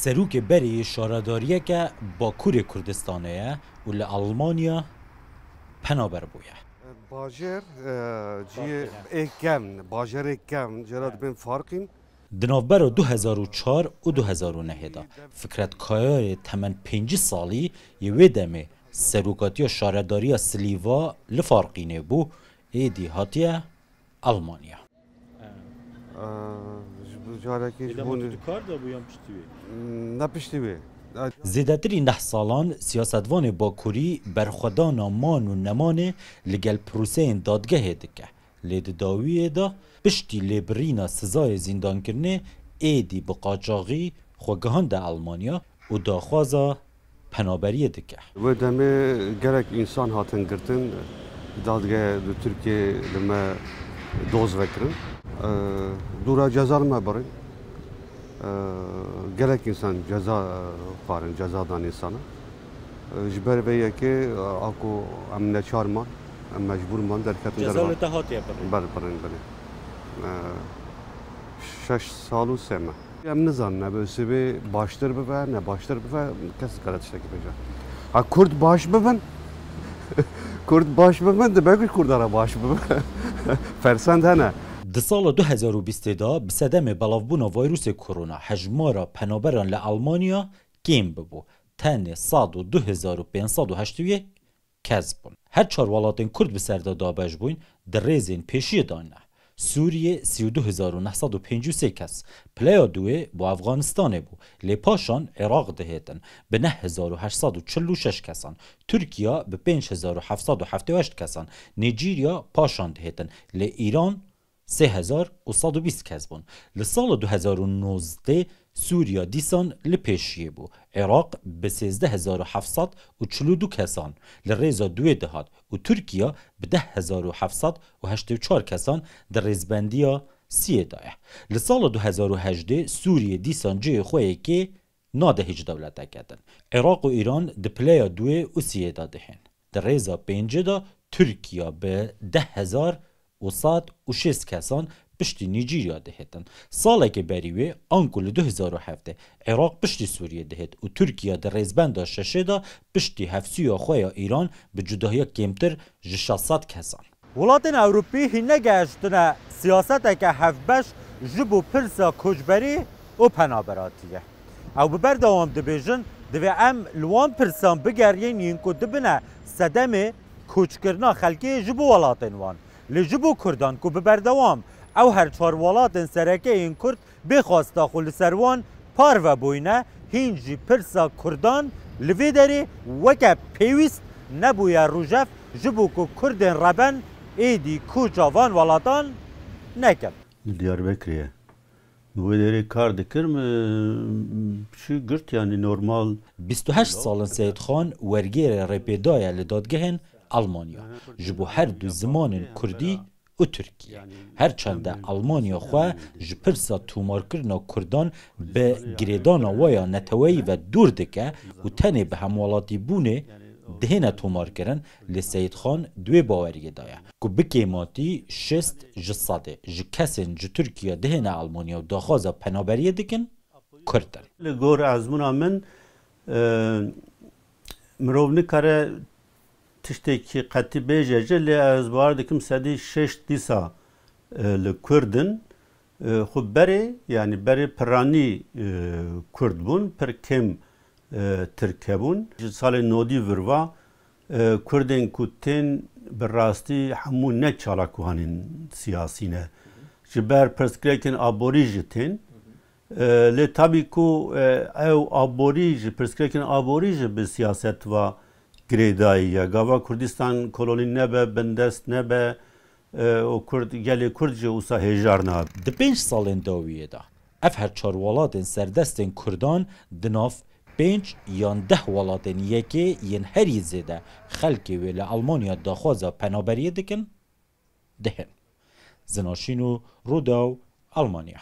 سروک بری شارداریه که باکور کردستانه و لألمانیا پنابر بویه. باجر جی اکم باجر اکم جرات بین فرقین دنافبر 2004 و 2009 دا فکرت کایای تمن 5 سالی یوی دمه سروکاتی شارداری سلیوا لفارقینه بو ایدی هاتیه آلمانیا. جارکیش بون کار دا بویم پشتیوی نپشتیوی زیدتری 9 سالان سیاستوان باکوری برخودان مان و نمانه لگل پروسه دادگاه دکه لید داویه دا پشتی لیبرینا سزای زندان کرنه ایدی بقاچاقی خوگهان دا آلمانیا و داخوازا پنابریه دکه و دمه گرک انسان هاتن گرتن دادگاه دو ترکیه لما دوز وکرن دورا جزا ما برن گرک انسان جزا فارن جزا دان انسان جبر بیا که آکو ام نچار ما ام مجبور ما در کتن جزا لتهاتیه برن شش سالو سمه ام نزان نه به سبب باشتر ببر نه باشتر ببر کسی کارت شکی بجا ها کرد باش ببن کرد باش ببن ده بگوی کردارا باش ببن فرسند هنه د سال 2020 دا به صدم بلافبونا ویروس کرونا حجمارا پنابران لألمانیا کم ببو تن 102,581 کس بون. هر 4 ولاتن کرد به سردا دابش بوین در ریزین پیشی دانه. سوریه 32,953 کس، پلیا دوی با افغانستان بو، لپاشان عراق دهیتن به 9,846 کسان، ترکیه به 5,778 کسان، نیجیریا پاشان دهیتن، لی ایران 3,120 کس بون. لسال 2019 سوریا دیسان لپیشیه بو، عراق به 13,742 کسان، لریزا دوی دهات و ترکیه به 10,784 کسان در ریزبندیا 3 دایه. لسال 2018 سوریه دیسان جه خویه که ناده هیچ دولت کردن. عراق و ایران دپلیا دوی و 3 دادهن. در ریزا 5 دا ترکیه به 10,106 کسان پشتی نیجیریا دهیتن. ساله که بریوه آنکل 2007 عراق پشتی سوریه دهید و ترکیه در ریزبند 6 دا پشتی هفسویا خواه ایران به جداهی کمتر 600 کسان. ولاتین اوروپی هینه گشتنه سیاست که هفبش جبو پرسا کجبری و پنابراتیه. او ببر دوام دبیجن دوی ام لوان پرسان بگرین یینکو دبنه صدم کوچکرنا خلکی جبو ولاتین وان. لجبو کردان کو ببر دوام او هر 4 ولاتن سرکه این کرد بخواستا خل سروان پار و بوینه هینجی پرسا کردان لوی داری وکه پیویست نبویا روژف جبو که کردن ربن ایدی کوچاوان ولاتان نکرد. Diyarbakır'a. Bu deri kar dikir mi? Şu gırt yani normal. 28 سالن سید خان ورگیر رپیدای لدادگهن آلمانیا. جبو هر دو زمان کردی و ترکیه. هرچند آلمانیا خواه جپرسا تومار کرنا کردان به گریدان وایا نتوی و دور دکه و تنه به هموالاتی بونه دهنه تومار کرن لسید خان دوی باوریه دایه که بکیماتی 6 جساده جکسن ج ترکیه دهنه آلمانیا و داخوازه پنابریه دکن کردن. لگور ازمونا من مروونی کاره تشتکی قطی بیجه لی از باردکم سدی 6 دیسا لکردن خب بری یعنی بری پرانی کرد بون پر کم ترکه بون سال نودی وروا کردن کتن براستی همون نه چالاکوهانین سیاسینه جبر پرسکریکن آبوریجتین لی تابی کو او آبوریج پرسکریکن آبوریج به سیاست و گریدایی یا گاوا کردستان کلونی نبه بندست نبه و کرد گلی کردجه اوسا هجار ناب. ده 5 سالن داویه دا اف هر 4 ولاتن سردستن کردان دناف 5 یا 10 ولاتن یکی ین هری زیده خلکی ویل آلمانیا داخوازا پنابریه دکن دهن. زناشینو روداو آلمانیا.